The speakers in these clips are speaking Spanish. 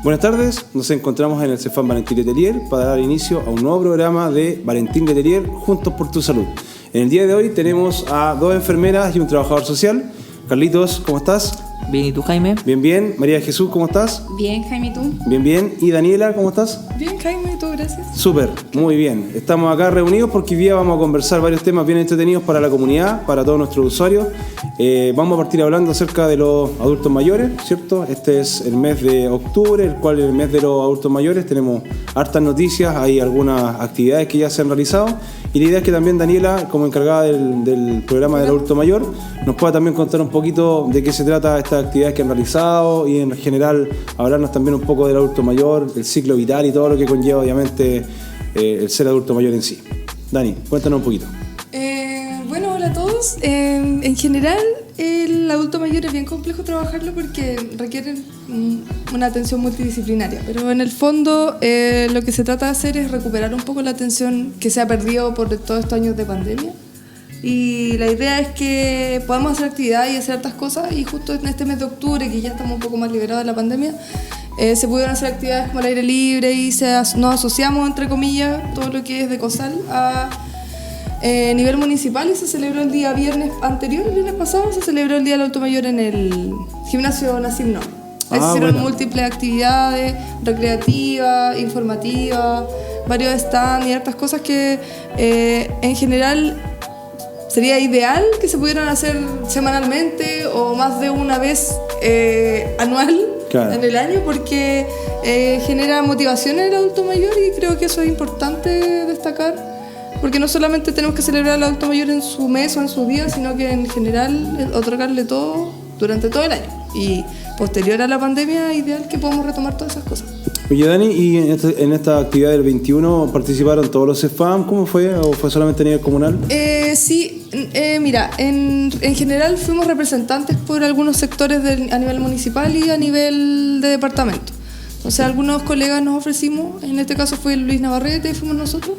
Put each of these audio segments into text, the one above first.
Buenas tardes, nos encontramos en el Cefam Valentín Letelier para dar inicio a un nuevo programa de Valentín Letelier Juntos por tu Salud. En el día de hoy tenemos a 2 enfermeras y un trabajador social. Carlitos, ¿cómo estás? Bien, ¿y tú, Jaime? Bien, bien. María Jesús, ¿cómo estás? Bien, Jaime, ¿y tú? Bien, bien. ¿Y Daniela, cómo estás? Bien, Jaime, ¿y tú? Gracias. Súper, muy bien. Estamos acá reunidos porque hoy día vamos a conversar varios temas bien entretenidos para la comunidad, para todos nuestros usuarios. Vamos a partir hablando acerca de los adultos mayores, ¿cierto? Este es el mes de octubre, el cual es el mes de los adultos mayores. Tenemos hartas noticias, hay algunas actividades que ya se han realizado. Y la idea es que también Daniela, como encargada del programa del adulto mayor, nos pueda también contar un poquito de qué se trata estas actividades que han realizado y en general hablarnos también un poco del adulto mayor, el ciclo vital y todo lo que conlleva obviamente el ser adulto mayor en sí. Dani, cuéntanos un poquito. Bueno, hola a todos. En general, el adulto mayor es bien complejo trabajarlo porque requiere una atención multidisciplinaria, pero en el fondo lo que se trata de hacer es recuperar un poco la atención que se ha perdido por todos estos años de pandemia. Y la idea es que podamos hacer actividades y hacer hartas cosas, y justo en este mes de octubre, que ya estamos un poco más liberados de la pandemia, se pudieron hacer actividades como al aire libre y nos asociamos, entre comillas, todo lo que es de COSAL a nivel municipal, y se celebró el día viernes anterior, el viernes pasado, se celebró el Día del Adulto Mayor en el gimnasio Nassim Noé. Ahí se hicieron múltiples actividades recreativas, informativas, varios stands y hartas cosas que en general sería ideal que se pudieran hacer semanalmente o más de una vez anual, claro, en el año, porque genera motivación en el adulto mayor, y creo que eso es importante destacar, porque no solamente tenemos que celebrar al adulto mayor en su mes o en su día, sino que en general otorgarle todo durante todo el año. Y posterior a la pandemia, ideal que podamos retomar todas esas cosas. Oye, Dani, ¿y en esta actividad del 21 participaron todos los Cefam? ¿Cómo fue? ¿O fue solamente a nivel comunal? Sí, mira, en general fuimos representantes por algunos sectores a nivel municipal y a nivel de departamento. Entonces algunos colegas nos ofrecimos, en este caso fue Luis Navarrete, fuimos nosotros,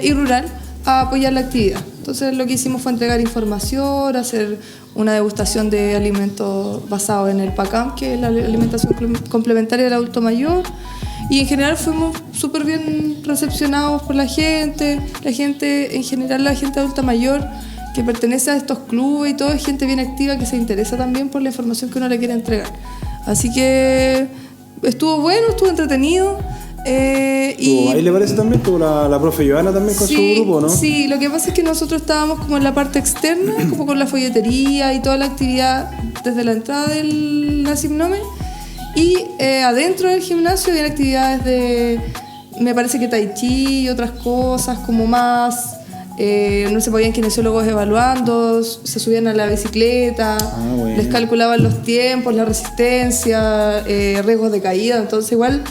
y Rural, a apoyar la actividad. Entonces lo que hicimos fue entregar información, hacer una degustación de alimentos basados en el PACAM, que es la alimentación complementaria del adulto mayor, y en general fuimos súper bien recepcionados por la gente en general, la gente adulta mayor que pertenece a estos clubes y todo, es gente bien activa que se interesa también por la información que uno le quiere entregar. Así que estuvo bueno, estuvo entretenido. ¿Ahí le parece también? Tuvo la profe Joana también con su grupo, ¿no? Sí, lo que pasa es que nosotros estábamos como en la parte externa, como con la folletería y toda la actividad desde la entrada del Nassim Noé, y adentro del gimnasio había actividades de, me parece que tai chi y otras cosas como más, no se podían kinesiólogos evaluando, se subían a la bicicleta, bueno, les calculaban los tiempos, la resistencia, riesgos de caída, entonces igual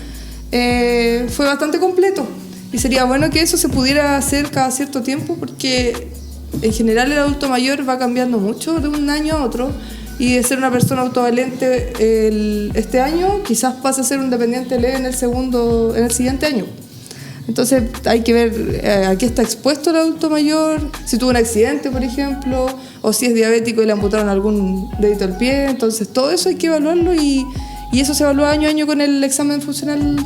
fue bastante completo, y sería bueno que eso se pudiera hacer cada cierto tiempo, porque en general el adulto mayor va cambiando mucho de un año a otro, y de ser una persona autovalente este año quizás pase a ser un dependiente leve en el siguiente año. Entonces hay que ver a qué está expuesto el adulto mayor, si tuvo un accidente, por ejemplo, o si es diabético y le amputaron algún dedito del pie. Entonces todo eso hay que evaluarlo, y eso se evalúa año a año con el examen funcional,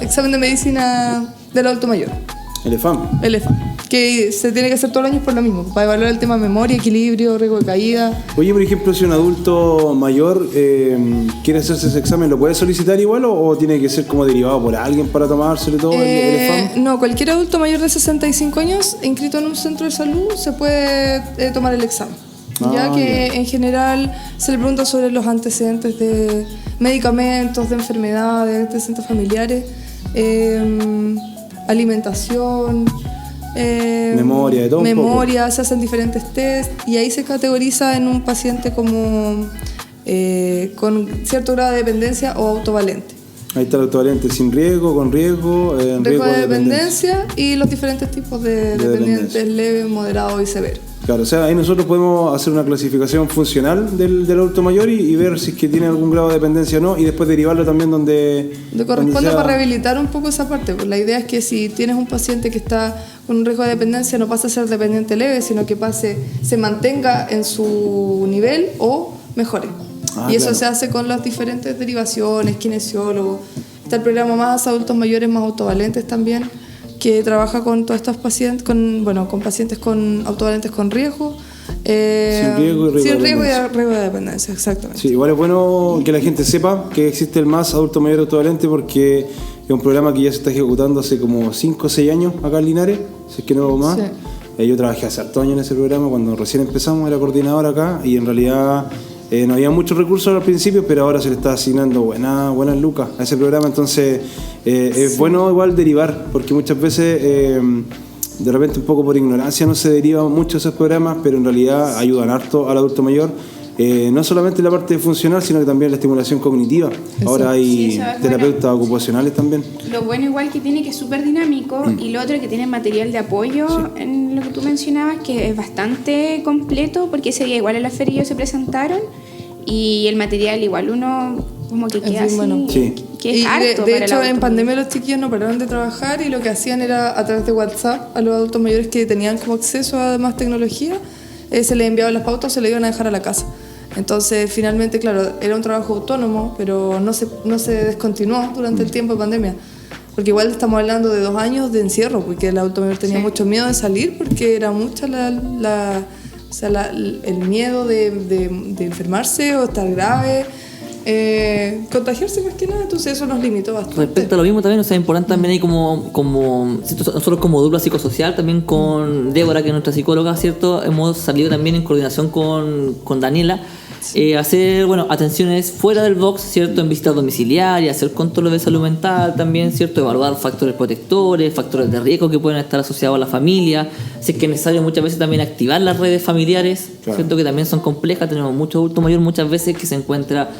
examen de medicina del adulto mayor. El EFAM. El EFAM, que se tiene que hacer todos los años por lo mismo, para evaluar el tema memoria, equilibrio, riesgo de caída. Oye, por ejemplo, si un adulto mayor quiere hacerse ese examen, ¿lo puede solicitar igual o tiene que ser como derivado por alguien para tomárselo todo el EFAM? No, cualquier adulto mayor de 65 años inscrito en un centro de salud se puede tomar el examen. Ya que en general se le pregunta sobre los antecedentes de medicamentos, de enfermedades, antecedentes familiares, alimentación, memoria, de todo. Memoria, se hacen diferentes test, y ahí se categoriza en un paciente como con cierto grado de dependencia o autovalente. Ahí está el autovalente, sin riesgo, con riesgo, riesgo de dependencia y los diferentes tipos de dependientes, leve, moderado y severo. Claro, o sea, ahí nosotros podemos hacer una clasificación funcional del adulto mayor y ver si es que tiene algún grado de dependencia o no, y después derivarlo también donde corresponde, para rehabilitar un poco esa parte. Pues la idea es que si tienes un paciente que está con un riesgo de dependencia, no pase a ser dependiente leve, sino que se mantenga en su nivel o mejore. Y eso se hace con las diferentes derivaciones, kinesiólogos. Está el programa Más Adultos Mayores, Más Autovalentes también, que trabaja con todos estos pacientes, con pacientes con autovalentes con riesgo. Sin riesgo y riesgo de dependencia, exactamente. Sí, igual es bueno que la gente sepa que existe el Más Adulto Mayor Autovalente, porque es un programa que ya se está ejecutando hace como 5 o 6 años acá en Linares, si es que no más. Sí. Yo trabajé hace hartos años en ese programa, cuando recién empezamos, era coordinador acá, y en realidad no había muchos recursos al principio, pero ahora se le está asignando buenas lucas a ese programa. Entonces es bueno igual derivar, porque muchas veces de repente un poco por ignorancia no se derivan mucho esos programas, pero en realidad ayudan harto al adulto mayor, no solamente la parte funcional, sino que también la estimulación cognitiva. Exacto. Ahora hay terapeutas ocupacionales también. Lo bueno igual que tiene, que es súper dinámico, y lo otro que tiene material de apoyo, en lo que tú mencionabas, que es bastante completo, porque ese día igual en la feria ellos se presentaron, y el material igual uno como que queda así, bueno. Que es harto. De hecho, en pandemia los chiquillos no pararon de trabajar, y lo que hacían era, a través de WhatsApp, a los adultos mayores que tenían como acceso a más tecnología, se les enviaban las pautas, se les iban a dejar a la casa. Entonces, finalmente, claro, era un trabajo autónomo, pero no se descontinuó durante el tiempo de pandemia. Porque igual estamos hablando de 2 años de encierro, porque el adulto mayor tenía mucho miedo de salir, porque era mucha el miedo de enfermarse o estar grave, contagiarse más que nada. Entonces eso nos limitó bastante. Respecto a lo mismo también, o sea, importante también hay como nosotros como dupla psicosocial, también con Débora, que es nuestra psicóloga, ¿cierto? Hemos salido también en coordinación con Daniela, hacer atenciones fuera del box, ¿cierto? En visitas domiciliarias, hacer controles de salud mental también, ¿cierto? Evaluar factores protectores, factores de riesgo que pueden estar asociados a la familia. Si es que es necesario, muchas veces también activar las redes familiares, ¿cierto? Que también son complejas. Tenemos mucho adulto mayor muchas veces que se encuentra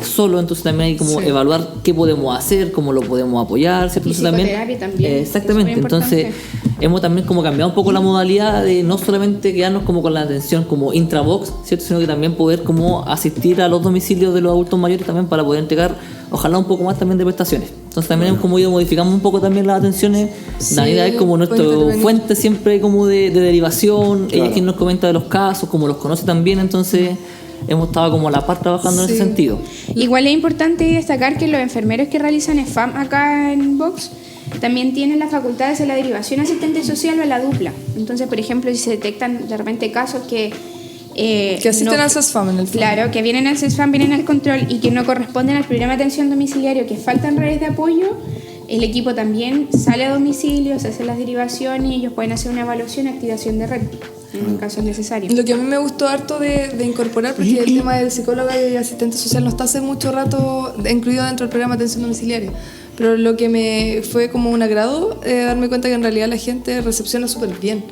solo, entonces también hay como evaluar qué podemos hacer, cómo lo podemos apoyar, ¿cierto? Y psicoterapia también. Exactamente, entonces hemos también como cambiado un poco la modalidad de no solamente quedarnos como con la atención como intrabox, ¿cierto? Sino que también poder como asistir a los domicilios de los adultos mayores también, para poder entregar ojalá un poco más también de prestaciones. Entonces también hemos como ido modificando un poco también las atenciones. Daniela es como nuestra fuente siempre como de derivación, ella es quien nos comenta de los casos, como los conoce también, entonces hemos estado como a la par trabajando en ese sentido. Igual es importante destacar que los enfermeros que realizan EFAM acá en Vox también tienen la facultad de hacer la derivación asistente social o la dupla. Entonces, por ejemplo, si se detectan de repente casos que asisten al CESFAM en el fondo. Claro, que vienen al CESFAM, vienen al control y que no corresponden al programa de atención domiciliario, que faltan redes de apoyo, el equipo también sale a domicilio, se hace las derivaciones y ellos pueden hacer una evaluación y activación de red en casos necesarios. Lo que a mí me gustó harto de incorporar, porque el tema del psicólogo y asistente social no está hace mucho rato incluido dentro del programa de atención domiciliaria, pero lo que me fue como un agrado darme cuenta que en realidad la gente recepciona súper bien.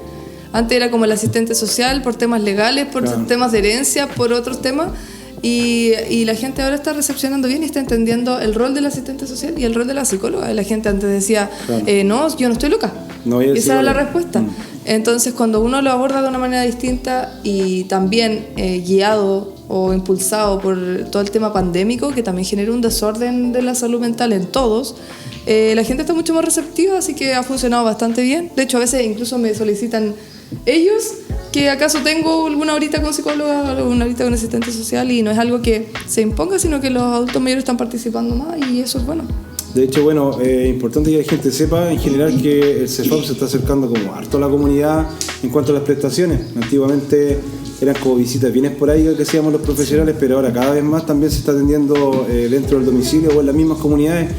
Antes era como el asistente social por temas legales, por temas de herencia, por otros temas, y la gente ahora está recepcionando bien y está entendiendo el rol del asistente social y el rol de la psicóloga. La gente antes decía, no, yo no estoy loca. Y esa era la respuesta. Entonces, cuando uno lo aborda de una manera distinta y también guiado o impulsado por todo el tema pandémico, que también genera un desorden de la salud mental en todos, la gente está mucho más receptiva, así que ha funcionado bastante bien. De hecho, a veces incluso me solicitan ellos que acaso tengo alguna horita con psicóloga, alguna horita con asistente social, y no es algo que se imponga, sino que los adultos mayores están participando más, y eso es bueno. De hecho, es importante que la gente sepa en general que el CEFAM se está acercando como harto a la comunidad en cuanto a las prestaciones. Antiguamente eran como visitas bien esporádicas que hacíamos los profesionales, pero ahora cada vez más también se está atendiendo dentro del domicilio o en las mismas comunidades.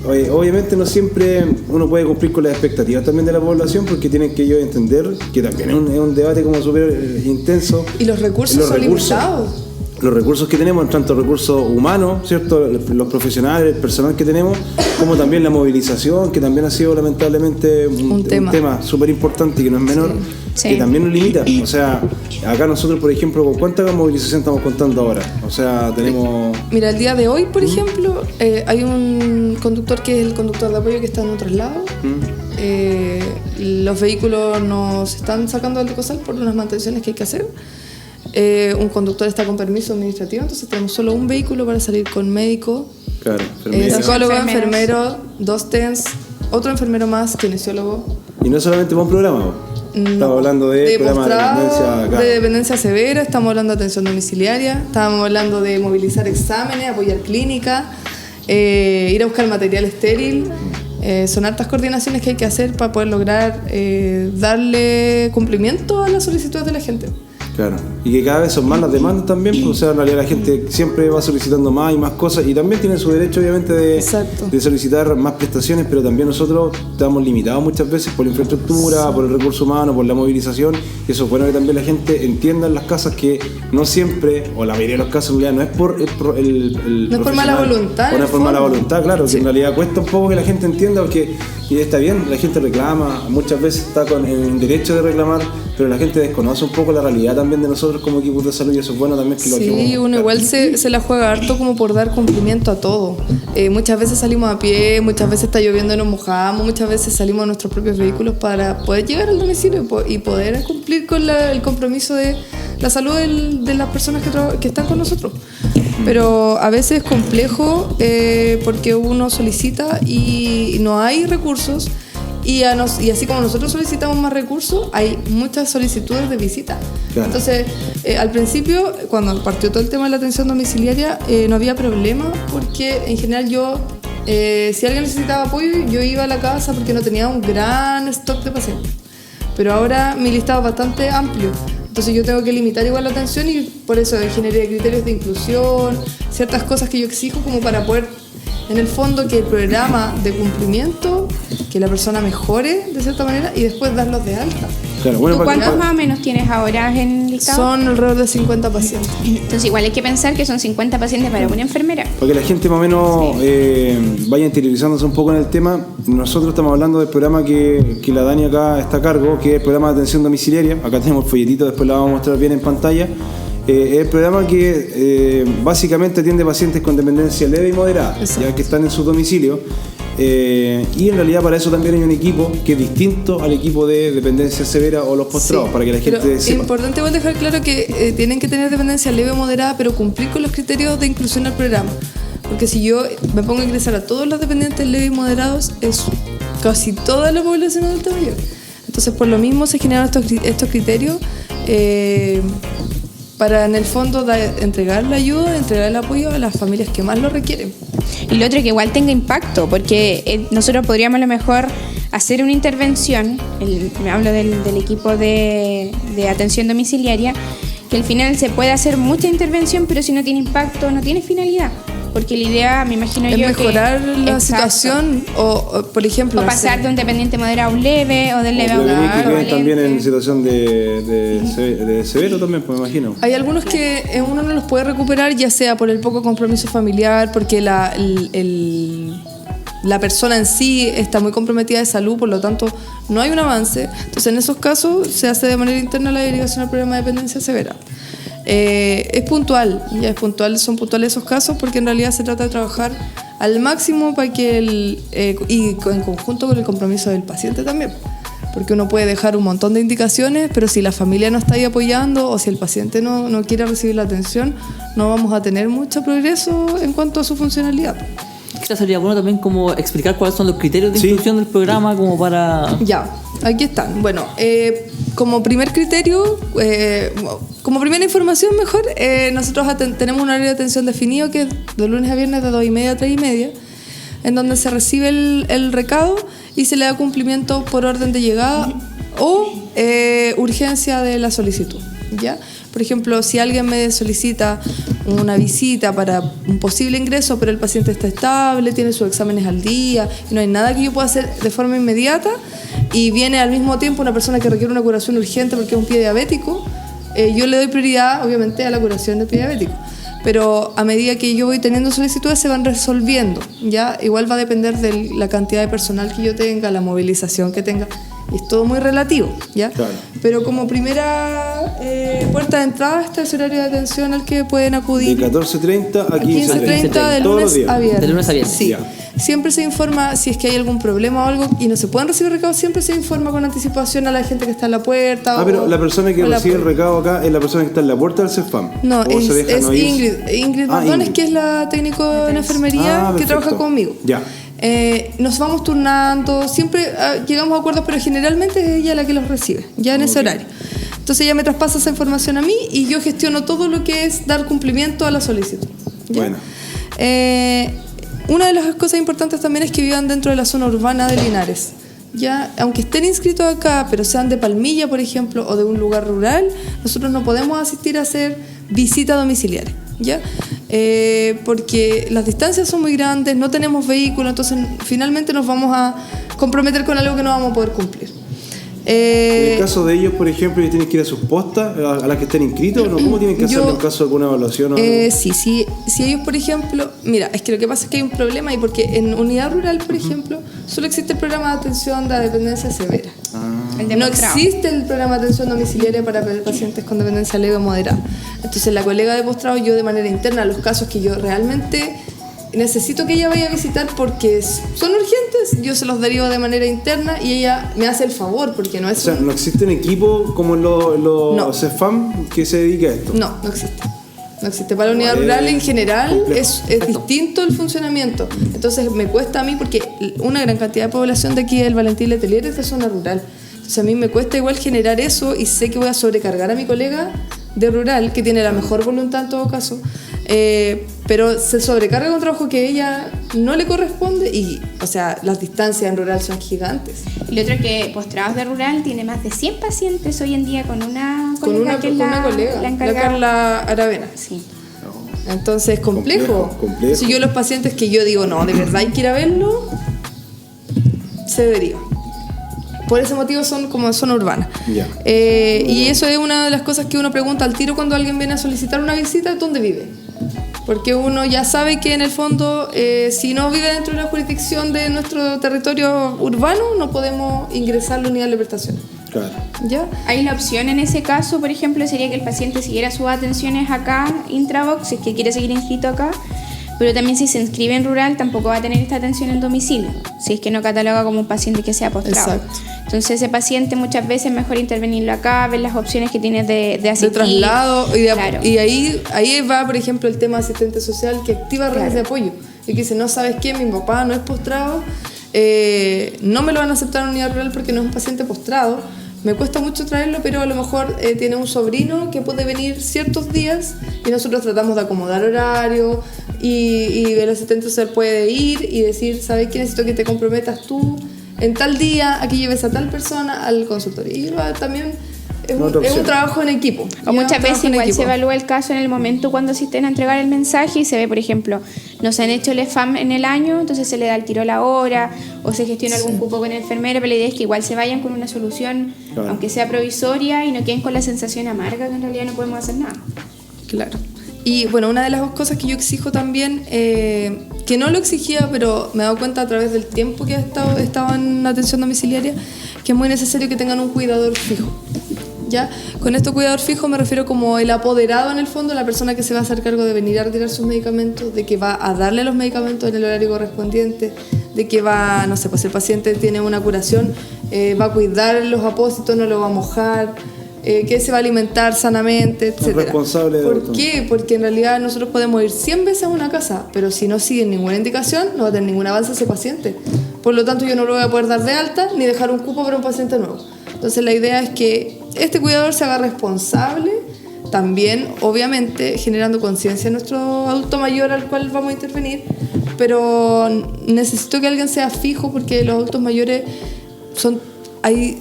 Obviamente no siempre uno puede cumplir con las expectativas también de la población, porque tienen que ellos entender que también es un debate como súper intenso. Y los recursos son limitados. Los recursos que tenemos, tanto recursos humanos, ¿cierto? Los profesionales, el personal que tenemos, como también la movilización, que también ha sido lamentablemente un tema súper importante y que no es menor, que también nos limita. O sea, acá nosotros, por ejemplo, ¿con cuánta movilización estamos contando ahora? O sea, tenemos... Mira, el día de hoy, por ejemplo, hay un conductor que es el conductor de apoyo que está en otros lados. Los vehículos nos están sacando del Ecosal por unas mantenciones que hay que hacer. Un conductor está con permiso administrativo, entonces tenemos solo un vehículo para salir con médico, psicólogo, enfermero, 2 TENS, otro enfermero más, kinesiólogo. Y no solamente para un programa. Estamos hablando de programa de dependencia, claro. De dependencia severa, estamos hablando de atención domiciliaria, estamos hablando de movilizar exámenes, apoyar clínica, ir a buscar material estéril. Son hartas coordinaciones que hay que hacer para poder lograr darle cumplimiento a las solicitudes de la gente. Claro, y que cada vez son más las demandas también, pues, o sea, en realidad la gente siempre va solicitando más y más cosas y también tiene su derecho obviamente de solicitar más prestaciones, pero también nosotros estamos limitados muchas veces por la infraestructura, por el recurso humano, por la movilización, y eso es bueno que también la gente entienda en las casas que no siempre, o la mayoría de los casos en realidad no es por no es por mala voluntad, no es por mala voluntad, claro, que en realidad cuesta un poco que la gente entienda, porque y está bien, la gente reclama, muchas veces está en derecho de reclamar, pero la gente desconoce un poco la realidad también de nosotros como equipos de salud, y eso es bueno también que lo hagamos. Sí, uno igual se la juega harto como por dar cumplimiento a todo. Muchas veces salimos a pie, muchas veces está lloviendo y nos mojamos, muchas veces salimos en nuestros propios vehículos para poder llegar al domicilio y poder cumplir con el compromiso de la salud de las personas que están con nosotros. Pero a veces es complejo porque uno solicita y no hay recursos. Y así como nosotros solicitamos más recursos, hay muchas solicitudes de visita. Claro. Entonces, al principio, cuando partió todo el tema de la atención domiciliaria, no había problema porque en general si alguien necesitaba apoyo, yo iba a la casa porque no tenía un gran stock de pacientes. Pero ahora mi listado es bastante amplio. Entonces yo tengo que limitar igual la atención y por eso generé criterios de inclusión, ciertas cosas que yo exijo como para poder, en el fondo, que el programa de cumplimiento, que la persona mejore de cierta manera y después darlos de alta. Claro, bueno, ¿Tú cuántos más o menos tienes ahora en el listado? Son alrededor de 50 pacientes. Entonces igual hay que pensar que son 50 pacientes para una enfermera. Para que la gente más o menos vaya interiorizándose un poco en el tema, nosotros estamos hablando del programa que la Dani acá está a cargo, que es el programa de atención domiciliaria. Acá tenemos el folletito, después la vamos a mostrar bien en pantalla. Es el programa que básicamente atiende pacientes con dependencia leve y moderada, ya que están en su domicilio. Y en realidad para eso también hay un equipo que es distinto al equipo de dependencia severa o los postrados, para que la gente sepa. Es importante igual dejar claro que tienen que tener dependencia leve o moderada, pero cumplir con los criterios de inclusión al programa. Porque si yo me pongo a ingresar a todos los dependientes leves y moderados, es casi toda la población adulta mayor. Entonces por lo mismo se generan estos criterios para en el fondo entregar la ayuda, entregar el apoyo a las familias que más lo requieren. Y lo otro es que igual tenga impacto, porque nosotros podríamos a lo mejor hacer una intervención, me hablo del equipo de atención domiciliaria, que al final se puede hacer mucha intervención, pero si no tiene impacto, no tiene finalidad. Porque la idea, me imagino es yo, mejorar la situación o, por ejemplo, o pasar de un dependiente moderado a un leve o del leve a un grave. También en situación de severo también, pues me imagino. Hay algunos que uno no los puede recuperar, ya sea por el poco compromiso familiar, porque la persona en sí está muy comprometida de salud, por lo tanto no hay un avance. Entonces en esos casos se hace de manera interna la derivación al programa de dependencia severa. Es puntual, son puntuales esos casos porque en realidad se trata de trabajar al máximo para que y en conjunto con el compromiso del paciente también, porque uno puede dejar un montón de indicaciones, pero si la familia no está ahí apoyando o si el paciente no quiere recibir la atención, no vamos a tener mucho progreso en cuanto a su funcionalidad. Quizás sería bueno también como explicar cuáles son los criterios de inclusión del programa como para... Ya, aquí están. Bueno, como primer criterio, como primera información mejor, nosotros tenemos un horario de atención definido que es de lunes a viernes de 2:30 a 3:30, en donde se recibe el recado y se le da cumplimiento por orden de llegada o urgencia de la solicitud, ¿ya? Por ejemplo, si alguien me solicita una visita para un posible ingreso, pero el paciente está estable, tiene sus exámenes al día y no hay nada que yo pueda hacer de forma inmediata, y viene al mismo tiempo una persona que requiere una curación urgente porque es un pie diabético, yo le doy prioridad obviamente a la curación del pie diabético. Pero a medida que yo voy teniendo solicitudes se van resolviendo, ¿ya? Igual va a depender de la cantidad de personal que yo tenga, la movilización que tenga. Es todo muy relativo, ¿ya? Claro. Pero como primera puerta de entrada está ese horario de atención al que pueden acudir. De 14:30 a 15:30 de lunes a viernes. De lunes a viernes. Sí. Ya. Siempre se informa si es que hay algún problema o algo y no se pueden recibir recados, siempre se informa con anticipación a la gente que está en la puerta. Pero la persona que recibe el recado acá es la persona que está en la puerta del CEFAM. No, es Ingrid Mardones, que es la técnico en enfermería que trabaja conmigo. Ya. nos vamos turnando, siempre llegamos a acuerdos, pero generalmente es ella la que los recibe, ya en ese horario. Entonces ella me traspasa esa información a mí y yo gestiono todo lo que es dar cumplimiento a la solicitud. ¿Ya? Bueno. Una de las cosas importantes también es que vivan dentro de la zona urbana de Linares. Ya, aunque estén inscritos acá, pero sean de Palmilla, por ejemplo, o de un lugar rural, nosotros no podemos asistir a hacer visita domiciliaria, ¿ya? Porque las distancias son muy grandes, no tenemos vehículo, entonces finalmente nos vamos a comprometer con algo que no vamos a poder cumplir. En el caso de ellos, por ejemplo, ellos tienen que ir a sus postas, a las que estén inscritos, ¿no? ¿Cómo tienen que hacerlo en caso de alguna evaluación? Sí, si ellos, por ejemplo, mira, es que lo que pasa es que hay un problema, y porque en unidad rural, por ejemplo, solo existe el programa de atención de dependencia severa. No existe el programa de atención domiciliaria para pacientes con dependencia leve o moderada. Entonces la colega de postrado, yo de manera interna, los casos que yo realmente necesito que ella vaya a visitar porque son urgentes, yo se los derivo de manera interna y ella me hace el favor, porque no es... O sea, ¿no existe un equipo como los CEFAM que se dedique a esto? No existe. No existe. Para la unidad rural en general es distinto el funcionamiento. Entonces me cuesta a mí, porque una gran cantidad de población de aquí del Valentín Letelier es de zona rural. Entonces a mí me cuesta igual generar eso y sé que voy a sobrecargar a mi colega de rural, que tiene la mejor voluntad en todo caso, pero se sobrecarga con un trabajo que a ella no le corresponde y, o sea, las distancias en rural son gigantes. Y lo otro es que Postrados de Rural tiene más de 100 pacientes hoy en día con una colega que es la encargada. La Carla Aravena. Sí. Entonces es complejo. Si yo los pacientes que yo digo, no, de verdad hay que ir a verlo, se deriva. Por ese motivo son como zona urbana. Y eso es una de las cosas que uno pregunta al tiro cuando alguien viene a solicitar una visita: ¿dónde vive? Porque uno ya sabe que en el fondo, si no vive dentro de la jurisdicción de nuestro territorio urbano, no podemos ingresar a la unidad de prestación. Claro. ¿Ya? Hay la opción en ese caso, por ejemplo, sería que el paciente siguiera sus atenciones acá, intravox, si es que quiere seguir inscrito acá, pero también si se inscribe en rural tampoco va a tener esta atención en domicilio, si es que no cataloga como un paciente que sea postrado. Exacto. Entonces ese paciente muchas veces es mejor intervenirlo acá, ver las opciones que tiene de asistir. De traslado, Claro. y ahí va, por ejemplo, el tema de asistente social, que activa redes de apoyo. Y que dice, no, ¿sabes qué? Mi papá no es postrado, no me lo van a aceptar en unidad rural porque no es un paciente postrado. Me cuesta mucho traerlo, pero a lo mejor tiene un sobrino que puede venir ciertos días y nosotros tratamos de acomodar horario y el asistente social puede ir y decir, ¿sabes qué? Necesito que te comprometas tú en tal día, aquí lleves a tal persona al consultorio. Y también es un trabajo en equipo. O muchas veces igual se evalúa el caso en el momento cuando asisten a entregar el mensaje y se ve, por ejemplo, no se han hecho el EFAM en el año, entonces se le da el tiro la hora o se gestiona algún cupo con el enfermero, pero la idea es que igual se vayan con una solución, aunque sea provisoria, y no queden con la sensación amarga que en realidad no podemos hacer nada. Claro. Y bueno, una de las cosas que yo exijo también, que no lo exigía, pero me he dado cuenta a través del tiempo que he estado en atención domiciliaria, que es muy necesario que tengan un cuidador fijo. ¿Ya? Con esto cuidador fijo me refiero como el apoderado en el fondo, la persona que se va a hacer cargo de venir a retirar sus medicamentos, de que va a darle los medicamentos en el horario correspondiente, de que va, no sé, pues el paciente tiene una curación, va a cuidar los apósitos, no lo va a mojar, que se va a alimentar sanamente, etc. Responsable de ¿Por qué? Porque en realidad nosotros podemos ir 100 veces a una casa, pero si no siguen ninguna indicación, no va a tener ningún avance ese paciente. Por lo tanto, yo no lo voy a poder dar de alta ni dejar un cupo para un paciente nuevo. Entonces la idea es que este cuidador se haga responsable, también obviamente generando conciencia en nuestro adulto mayor al cual vamos a intervenir, pero necesito que alguien sea fijo porque los adultos mayores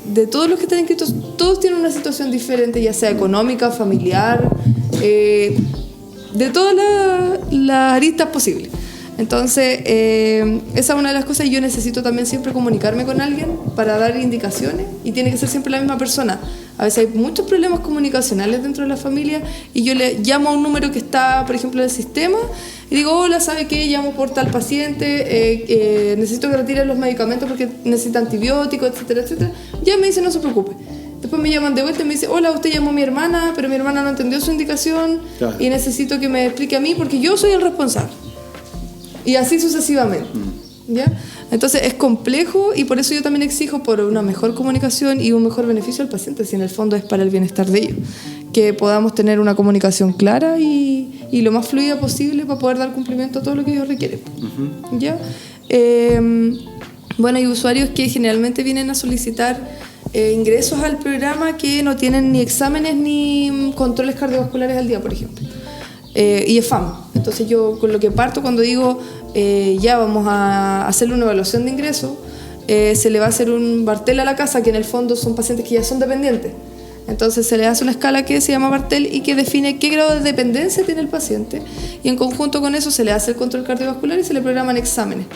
de todos los que están inscritos, todos tienen una situación diferente, ya sea económica, familiar, de todas las aristas posibles. Entonces, esa es una de las cosas, y yo necesito también siempre comunicarme con alguien para dar indicaciones, y tiene que ser siempre la misma persona. A veces hay muchos problemas comunicacionales dentro de la familia, y yo le llamo a un número que está, por ejemplo, en el sistema, y digo, hola, ¿sabe qué? Llamo por tal paciente, necesito que retire los medicamentos porque necesita antibióticos, etcétera, etcétera. Ya me dice, no se preocupe. Después me llaman de vuelta y me dice, hola, usted llamó a mi hermana, pero mi hermana no entendió su indicación, y necesito que me explique a mí porque yo soy el responsable. Y así sucesivamente, ¿ya? Entonces es complejo, y por eso yo también exijo por una mejor comunicación y un mejor beneficio al paciente, si en el fondo es para el bienestar de ellos, que podamos tener una comunicación clara y lo más fluida posible para poder dar cumplimiento a todo lo que ellos requieren, ¿ya? Bueno, hay usuarios que generalmente vienen a solicitar ingresos al programa que no tienen ni exámenes ni controles cardiovasculares al día, por ejemplo. Y EFAM. Entonces yo con lo que parto cuando digo ya vamos a hacerle una evaluación de ingresos, se le va a hacer un Bartel a la casa, que en el fondo son pacientes que ya son dependientes. Entonces se le hace una escala que se llama Bartel y que define qué grado de dependencia tiene el paciente, y en conjunto con eso se le hace el control cardiovascular y se le programan exámenes.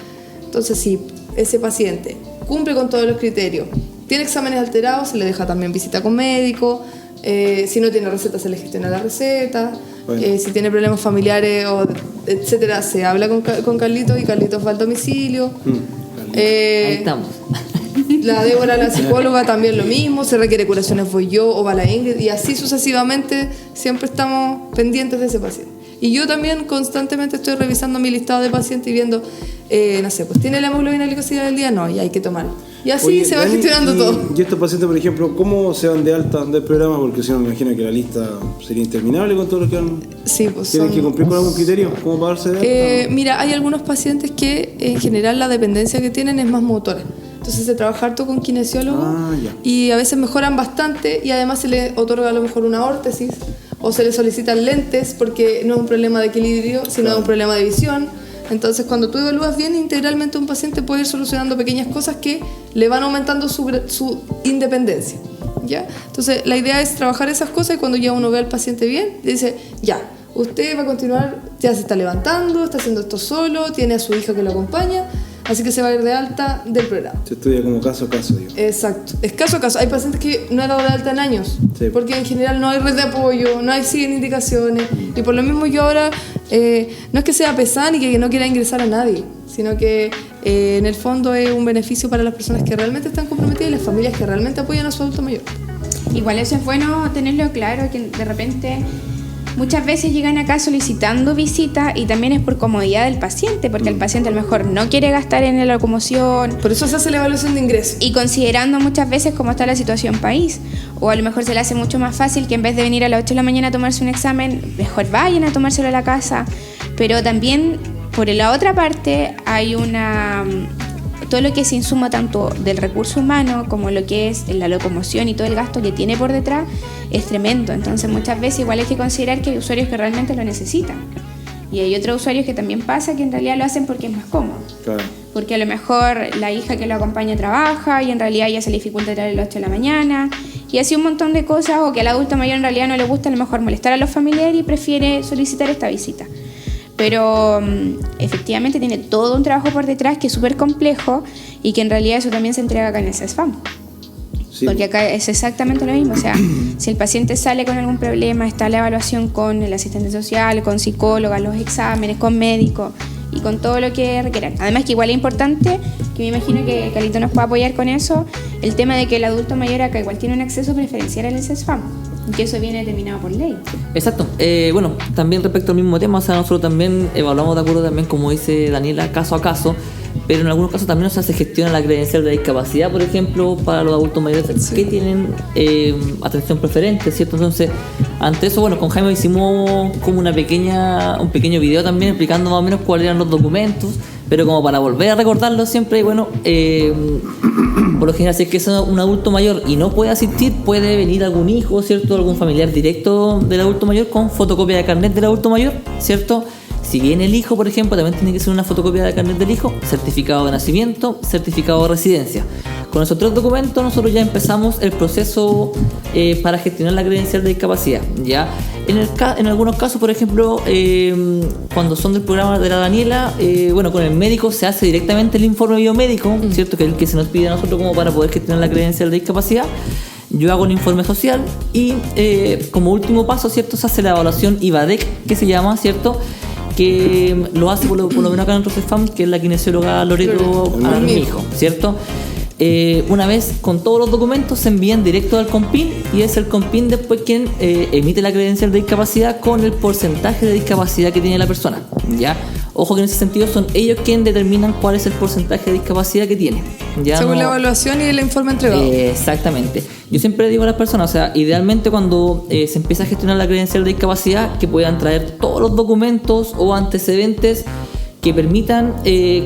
Entonces si ese paciente cumple con todos los criterios, tiene exámenes alterados, se le deja también visita con médico, si no tiene receta se le gestiona la receta, bueno. Si tiene problemas familiares o etcétera, se habla con Carlitos y Carlitos va al domicilio. Ahí estamos. La Débora, la psicóloga, también lo mismo, se requiere curaciones voy yo o va la Ingrid, y así sucesivamente siempre estamos pendientes de ese paciente. Y yo también constantemente estoy revisando mi listado de pacientes y viendo, no sé, pues ¿tiene la hemoglobina glicosídea del día? No, y hay que tomarlo. Y así oye, se va gestionando todo. Y estos pacientes, por ejemplo, ¿cómo se van de alta del programa? Porque si no, me imagino que la lista sería interminable con todos los que han... Sí, pues ¿Tienen que cumplir con algún criterio? ¿Cómo para darse de alta? Mira, hay algunos pacientes que en general la dependencia que tienen es más motora. Entonces se trabaja harto con kinesiólogos y a veces mejoran bastante, y además se le otorga a lo mejor una órtesis o se le solicitan lentes porque no es un problema de equilibrio, sino es un problema de visión. Entonces cuando tú evalúas bien integralmente a un paciente, puede ir solucionando pequeñas cosas que le van aumentando su independencia, ¿ya? Entonces la idea es trabajar esas cosas, y cuando ya uno ve al paciente bien, dice, ya, usted va a continuar, ya se está levantando, está haciendo esto solo, tiene a su hija que lo acompaña, así que se va a ir de alta del programa. Se estudia como caso a caso, digo. Exacto, es caso a caso. Hay pacientes que no han dado de alta en años, sí, porque en general no hay red de apoyo, no hay siguen indicaciones, y por lo mismo yo ahora no es que sea pesada ni que no quiera ingresar a nadie, sino que en el fondo es un beneficio para las personas que realmente están comprometidas y las familias que realmente apoyan a su adulto mayor. Igual eso es bueno tenerlo claro, que de repente muchas veces llegan acá solicitando visita y también es por comodidad del paciente, porque el paciente a lo mejor no quiere gastar en la locomoción. Por eso se hace la evaluación de ingreso. Y considerando muchas veces cómo está la situación país. O a lo mejor se le hace mucho más fácil que en vez de venir a las 8 de la mañana a tomarse un examen, mejor vayan a tomárselo a la casa. Pero también, por la otra parte, hay todo lo que se insuma tanto del recurso humano como lo que es la locomoción y todo el gasto que tiene por detrás es tremendo. Entonces muchas veces igual hay que considerar que hay usuarios que realmente lo necesitan, y hay otros usuarios que también pasa que en realidad lo hacen porque es más cómodo, claro, porque a lo mejor la hija que lo acompaña trabaja y en realidad ya se le dificulta traer a las 8 de la mañana, y así un montón de cosas, o que al adulto mayor en realidad no le gusta a lo mejor molestar a los familiares y prefiere solicitar esta visita. Pero efectivamente tiene todo un trabajo por detrás que es súper complejo, y que en realidad eso también se entrega acá en el CESFAM. Sí. Porque acá es exactamente lo mismo. O sea, si el paciente sale con algún problema, está la evaluación con el asistente social, con psicóloga, los exámenes, con médico y con todo lo que requieran. Además que igual es importante, que me imagino que Carlito nos puede apoyar con eso, el tema de que el adulto mayor acá igual tiene un acceso preferencial al CESFAM, que eso viene determinado por ley. Exacto. Bueno, también respecto al mismo tema, o sea, nosotros también evaluamos de acuerdo también, como dice Daniela, caso a caso, pero en algunos casos también se gestiona la credencial de discapacidad, por ejemplo, para los adultos mayores que tienen atención preferente, ¿cierto? Entonces, ante eso, bueno, con Jaime hicimos como un pequeño video también explicando más o menos cuáles eran los documentos, pero como para volver a recordarlo siempre, bueno, por lo general, si es que es un adulto mayor y no puede asistir, puede venir algún hijo, ¿cierto? Algún familiar directo del adulto mayor con fotocopia de carnet del adulto mayor, ¿cierto? Si viene el hijo, por ejemplo, también tiene que ser una fotocopia de carnet del hijo, certificado de nacimiento, certificado de residencia. Con esos 3 documentos nosotros ya empezamos el proceso para gestionar la credencial de discapacidad, ¿ya? En algunos casos, por ejemplo, cuando son del programa de la Daniela, bueno, con el médico se hace directamente el informe biomédico, ¿cierto? Que es el que se nos pide a nosotros como para poder gestionar la credencial de discapacidad. Yo hago un informe social y como último paso, ¿cierto? Se hace la evaluación IVADEC, que se llama, ¿cierto? Que lo hace por lo menos acá en CESFAM, que es la kinesióloga Loreto Armijo, ¿cierto? Una vez con todos los documentos se envían directo al COMPIN, y es el COMPIN después quien emite la credencial de discapacidad con el porcentaje de discapacidad que tiene la persona, ¿ya? Ojo que en ese sentido son ellos quienes determinan cuál es el porcentaje de discapacidad que tiene, ¿ya? Según la evaluación y el informe entregado. Exactamente. Yo siempre digo a las personas, o sea, idealmente cuando se empieza a gestionar la credencial de discapacidad, que puedan traer todos los documentos o antecedentes que permitan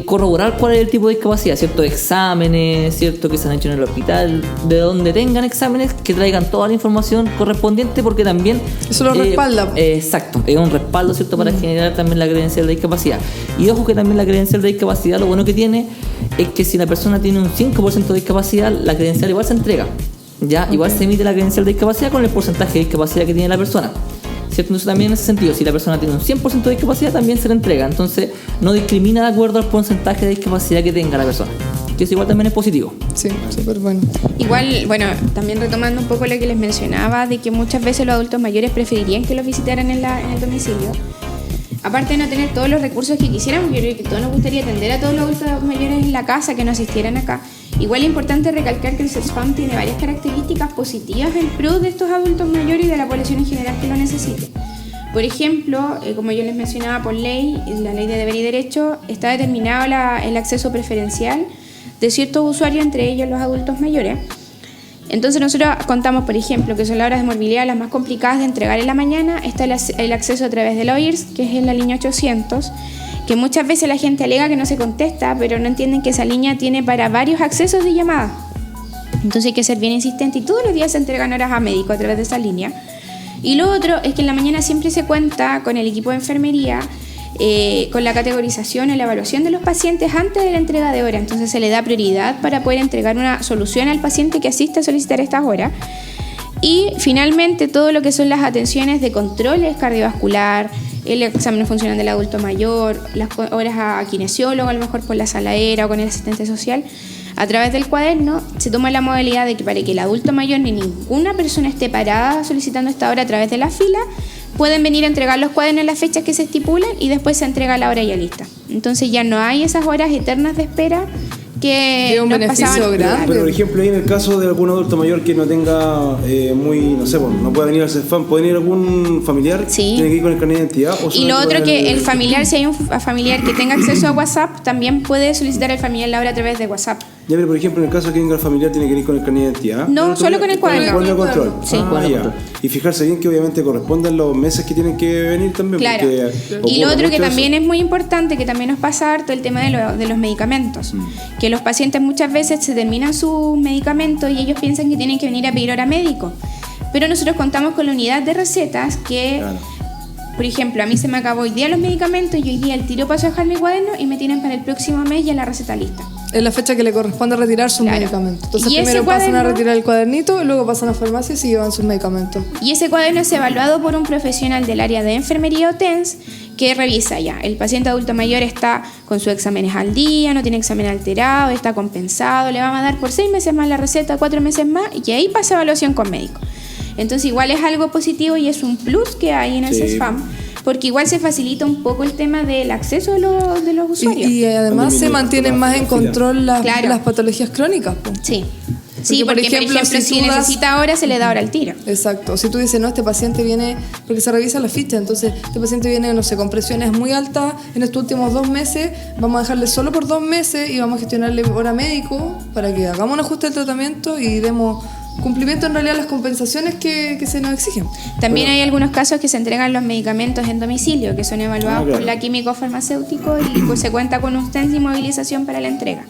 corroborar cuál es el tipo de discapacidad, ciertos exámenes, cierto que se han hecho en el hospital, de donde tengan exámenes, que traigan toda la información correspondiente, porque también eso lo respalda. Exacto, es un respaldo, cierto, para generar también la credencial de discapacidad. Y ojo que también la credencial de discapacidad, lo bueno que tiene es que si la persona tiene un 5% de discapacidad, la credencial igual se entrega, ya, okay. Igual se emite la credencial de discapacidad con el porcentaje de discapacidad que tiene la persona. ¿Cierto? Entonces también en ese sentido, si la persona tiene un 100% de discapacidad, también se le entrega. Entonces no discrimina de acuerdo al porcentaje de discapacidad que tenga la persona. Que eso igual también es positivo. Sí, súper bueno. Igual, bueno, también retomando un poco lo que les mencionaba, de que muchas veces los adultos mayores preferirían que los visitaran en el domicilio. Aparte de no tener todos los recursos que quisiéramos, yo creo que todos nos gustaría atender a todos los adultos mayores en la casa, que no asistieran acá. Igual es importante recalcar que el CESFAM tiene varias características positivas en pro de estos adultos mayores y de la población en general que lo necesite. Por ejemplo, como yo les mencionaba, por ley, en la ley de deber y derecho, está determinado el acceso preferencial de ciertos usuarios, entre ellos los adultos mayores. Entonces nosotros contamos, por ejemplo, que son las horas de movilidad las más complicadas de entregar en la mañana. Está el acceso a través de la OIRS, que es en la línea 800, que muchas veces la gente alega que no se contesta, pero no entienden que esa línea tiene para varios accesos de llamada. Entonces hay que ser bien insistente y todos los días se entregan horas a médico a través de esa línea. Y lo otro es que en la mañana siempre se cuenta con el equipo de enfermería, con la categorización y la evaluación de los pacientes antes de la entrega de horas. Entonces se le da prioridad para poder entregar una solución al paciente que asiste a solicitar estas horas. Y finalmente todo lo que son las atenciones de controles cardiovascular, el examen funcional del adulto mayor, las horas a kinesiólogo, a lo mejor por la saladera o con el asistente social, a través del cuaderno se toma la modalidad de que para que el adulto mayor ni ninguna persona esté parada solicitando esta hora a través de la fila, pueden venir a entregar los cuadernos en las fechas que se estipulan y después se entrega la hora ya lista. Entonces ya no hay esas horas eternas de espera que un nos beneficio pasaban. grande. Pero por ejemplo, ahí en el caso de algún adulto mayor que no tenga no sé, no pueda venir al CESFAM, ¿puede venir algún familiar? Sí. ¿Tiene que ir con el carnet de identidad? Y lo otro que el familiar, si hay un familiar que tenga acceso a WhatsApp, también puede solicitar al familiar la hora a través de WhatsApp. Ya, pero por ejemplo, en el caso de que venga el familiar, ¿tiene que ir con el carnet de identidad? No, solo con el cuaderno. Con el control. Sí. Ya. Y fijarse bien que obviamente corresponden los meses que tienen que venir también. Claro. Y lo otro que también es muy importante, que también nos pasa harto, el tema de los medicamentos. Que los pacientes muchas veces se terminan sus medicamentos y ellos piensan que tienen que venir a pedir hora médico. Pero nosotros contamos con la unidad de recetas que... Claro. Por ejemplo, a mí se me acabó hoy día los medicamentos y hoy día el tiro paso a dejar mi cuaderno y me tienen para el próximo mes ya la receta lista. Es la fecha que le corresponde retirar sus medicamentos. Entonces primero pasan a retirar el cuadernito y luego pasan a farmacias y llevan sus medicamentos. Y ese cuaderno es evaluado por un profesional del área de enfermería o TENS que revisa ya. El paciente adulto mayor está con sus exámenes al día, no tiene examen alterado, está compensado, le van a dar por 6 meses más la receta, 4 meses más y ahí pasa evaluación con médico. Entonces igual es algo positivo y es un plus que hay en el CESFAM, porque igual se facilita un poco el tema del acceso de los usuarios. Y además se mantienen más en control las patologías crónicas. Sí. Sí, porque por ejemplo si necesita ahora, se le da ahora al tiro. Exacto. Si tú dices, no, este paciente viene, porque se revisa la ficha, entonces este paciente viene, no sé, con presiones muy altas en estos últimos 2 meses, vamos a dejarle solo por 2 meses y vamos a gestionarle hora médico para que hagamos un ajuste del tratamiento y demos cumplimiento en realidad a las compensaciones que se nos exigen. También hay algunos casos que se entregan los medicamentos en domicilio, que son evaluados por la químico farmacéutico y pues se cuenta con un TENS y movilización para la entrega.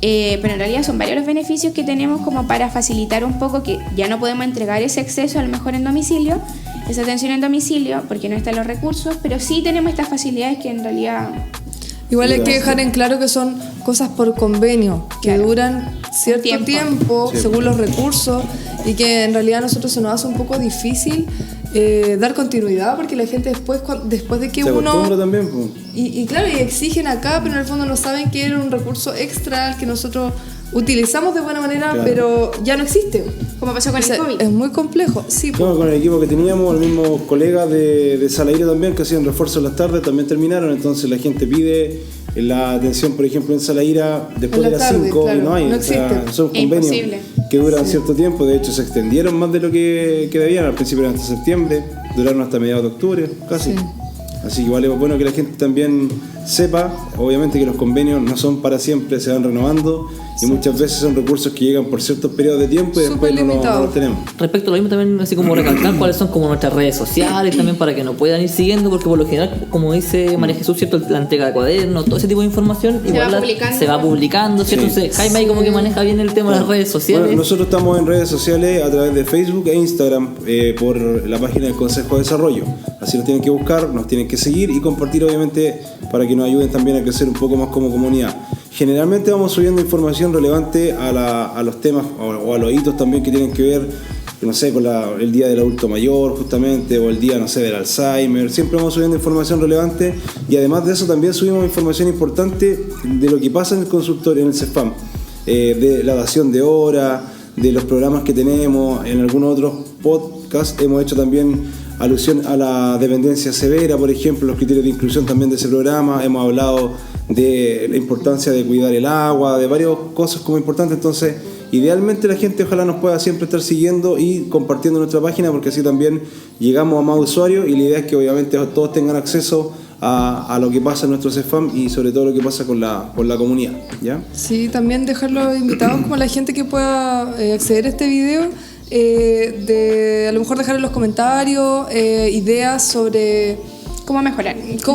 Pero en realidad son varios los beneficios que tenemos como para facilitar un poco que ya no podemos entregar ese acceso a lo mejor en domicilio, esa atención en domicilio, porque no están los recursos, pero sí tenemos estas facilidades que en realidad... Igual hay que dejar en claro que son cosas por convenio, que duran cierto tiempo según los recursos y que en realidad a nosotros se nos hace un poco difícil dar continuidad porque la gente después de que se uno... también, y claro, y exigen acá, pero en el fondo no saben que era un recurso extra que nosotros utilizamos de buena manera, pero ya no existe. Como pasó con el COVID. Es muy complejo. Sí, con el equipo que teníamos, los mismos colegas de Salaire también, que hacían refuerzo en las tardes, también terminaron. Entonces la gente pide la atención, por ejemplo, en Salaira después de las 5 y no hay. No existe. Son convenios que duran cierto tiempo. De hecho, se extendieron más de lo que debían. Al principio eran hasta septiembre, duraron hasta mediados de octubre, casi. Sí. Así que igual es bueno que la gente también sepa, obviamente, que los convenios no son para siempre, se van renovando y muchas veces son recursos que llegan por ciertos periodos de tiempo y después no los tenemos. Respecto a lo mismo también, así como recalcar cuáles son como nuestras redes sociales también para que nos puedan ir siguiendo, porque por lo general, como dice María Jesús, ¿cierto? La entrega de cuadernos, todo ese tipo de información se va publicando, ¿cierto? Entonces Jaime ahí como que maneja bien el tema de las redes sociales. Bueno, nosotros estamos en redes sociales a través de Facebook e Instagram por la página del Consejo de Desarrollo. Así nos tienen que buscar, nos tienen que seguir y compartir, obviamente, para que nos ayuden también a crecer un poco más como comunidad. Generalmente vamos subiendo información relevante a los temas o a los hitos también que tienen que ver, no sé, con el día del adulto mayor justamente, o el día, no sé, del Alzheimer. Siempre vamos subiendo información relevante y además de eso también subimos información importante de lo que pasa en el consultorio, en el CEFAM, de la dación de hora, de los programas que tenemos. En algunos otros podcasts hemos hecho también alusión a la dependencia severa, por ejemplo, los criterios de inclusión también de ese programa. Hemos hablado de la importancia de cuidar el agua, de varias cosas como importantes. Entonces, idealmente la gente ojalá nos pueda siempre estar siguiendo y compartiendo nuestra página, porque así también llegamos a más usuarios y la idea es que obviamente todos tengan acceso a lo que pasa en nuestro CEFAM y sobre todo lo que pasa con la comunidad, ¿ya? Sí, también dejarlos invitados como la gente que pueda acceder a este video, de a lo mejor dejar en los comentarios ideas sobre cómo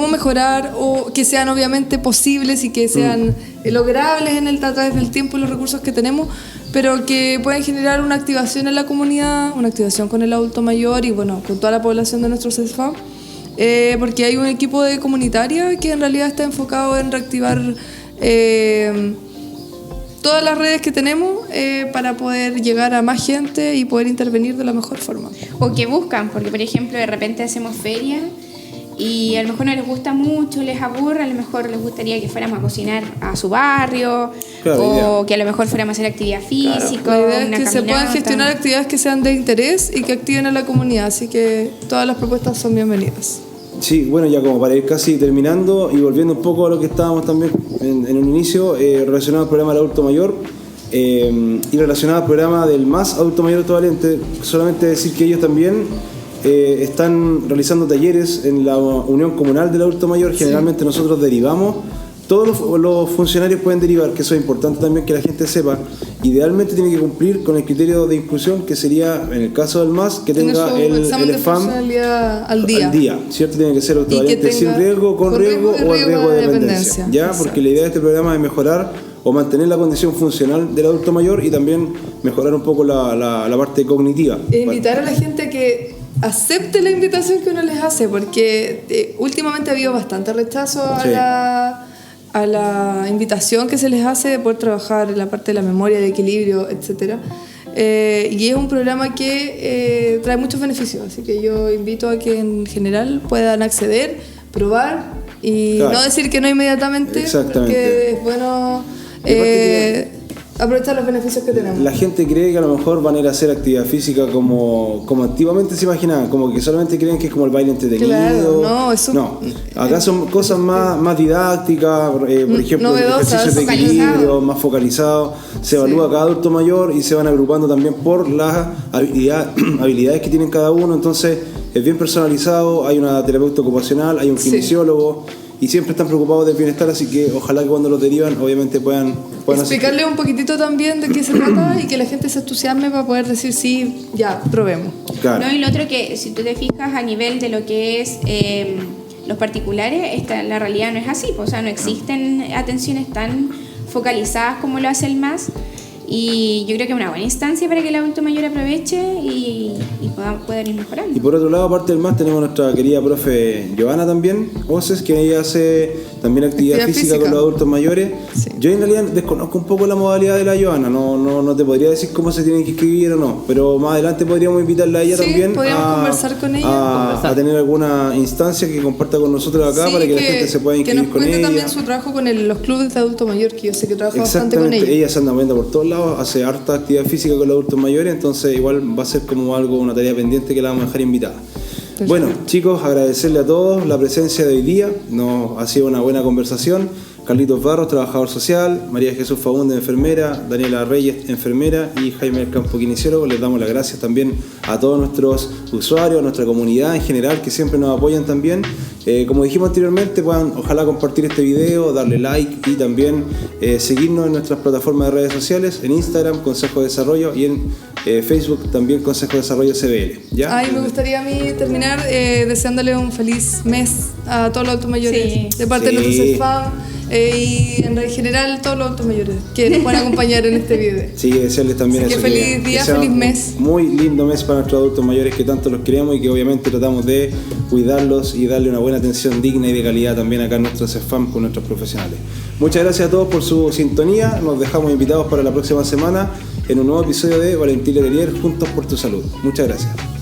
mejorar o que sean obviamente posibles y que sean logrables a través del tiempo y los recursos que tenemos, pero que pueden generar una activación en la comunidad, una activación con el adulto mayor y bueno, con toda la población de nuestro CEFAM, porque hay un equipo de comunitaria que en realidad está enfocado en reactivar todas las redes que tenemos para poder llegar a más gente y poder intervenir de la mejor forma. O que buscan, porque por ejemplo de repente hacemos feria y a lo mejor no les gusta mucho, les aburre, a lo mejor les gustaría que fuéramos a cocinar a su barrio, claro, o que a lo mejor fuéramos a hacer actividad física. Claro. La idea es que se puedan gestionar actividades que sean de interés y que activen a la comunidad, así que todas las propuestas son bienvenidas. Sí, bueno, ya como para ir casi terminando y volviendo un poco a lo que estábamos también en un inicio, relacionado al programa del adulto mayor y relacionado al programa del más adulto mayor actualmente, solamente decir que ellos también están realizando talleres en la Unión Comunal del Adulto Mayor. Generalmente nosotros derivamos, todos los funcionarios pueden derivar, que eso es importante también que la gente sepa. Idealmente tiene que cumplir con el criterio de inclusión, que sería, en el caso del MAS, que tenga el FAM al día, ¿cierto? Tiene que ser autovalente sin riesgo, con riesgo o el riesgo de dependencia. ¿Ya? Exacto. Porque la idea de este programa es mejorar o mantener la condición funcional del adulto mayor y también mejorar un poco la parte cognitiva. Invitar a la gente a que acepte la invitación que uno les hace, porque últimamente ha habido bastante rechazo a la invitación que se les hace de poder trabajar en la parte de la memoria, de equilibrio, etc. Y es un programa que trae muchos beneficios, así que yo invito a que en general puedan acceder, probar y no decir que no inmediatamente, porque es bueno aprovechar los beneficios que tenemos. La gente cree que a lo mejor van a ir a hacer actividad física como antiguamente se imaginaban, como que solamente creen que es como el baile entretenido. Claro, no, eso no. Acá son cosas más didácticas, por ejemplo, ejercicios de equilibrio, más focalizados. Se evalúa cada adulto mayor y se van agrupando también por las habilidades que tienen cada uno. Entonces es bien personalizado, hay una terapeuta ocupacional, hay un kinesiólogo. Y siempre están preocupados del bienestar, así que ojalá que cuando los derivan, obviamente puedan explicarle un poquitito también de qué se trata y que la gente se entusiasme para poder decir sí, ya, probemos. Claro. No, y lo otro que, si tú te fijas a nivel de lo que es los particulares, la realidad no es así, o sea, no existen atenciones tan focalizadas como lo hace el MAS. Y yo creo que es una buena instancia para que el adulto mayor aproveche y puedan ir mejorando. Y por otro lado, aparte del MAS, tenemos nuestra querida profe Giovanna también, Oces, que ella hace también actividad física con los adultos mayores. Sí. Yo en realidad desconozco un poco la modalidad de la Giovanna, no te podría decir cómo se tienen que inscribir o no, pero más adelante podríamos invitarla a ella también conversar con ella, a tener alguna instancia que comparta con nosotros acá para que la gente se pueda inscribir con ella. Que nos cuente también su trabajo con los clubes de adulto mayor, que yo sé que trabaja bastante con ella. Ella se anda moviendo por todos lados, hace harta actividad física con los adultos mayores, entonces igual va a ser como una tarea pendiente que la vamos a dejar invitada. Perfecto. Bueno, chicos, agradecerle a todos la presencia de hoy día, ha sido una buena conversación. Carlitos Barros, trabajador social, María Jesús Faúndez, enfermera, Daniela Reyes, enfermera, y Jaime del Campo, kinesiólogo. Les damos las gracias también a todos nuestros usuarios, a nuestra comunidad en general, que siempre nos apoyan también. Como dijimos anteriormente, puedan ojalá compartir este video, darle like y también seguirnos en nuestras plataformas de redes sociales, en Instagram, Consejo de Desarrollo, y en Facebook también, Consejo de Desarrollo CBL. ¿Ya? Ay, me gustaría a mí terminar deseándole un feliz mes a todos los adultos mayores, de parte de nuestro CEFAM y en general todos los adultos mayores que nos van a acompañar en este video. Sí, desearles también así eso. Que feliz día, feliz mes. Muy lindo mes para nuestros adultos mayores que tanto los queremos y que obviamente tratamos de cuidarlos y darle una buena atención digna y de calidad también acá en nuestro CEFAM con nuestros profesionales. Muchas gracias a todos por su sintonía. Nos dejamos invitados para la próxima semana en un nuevo episodio de Valentín Letelier, Juntos por tu Salud. Muchas gracias.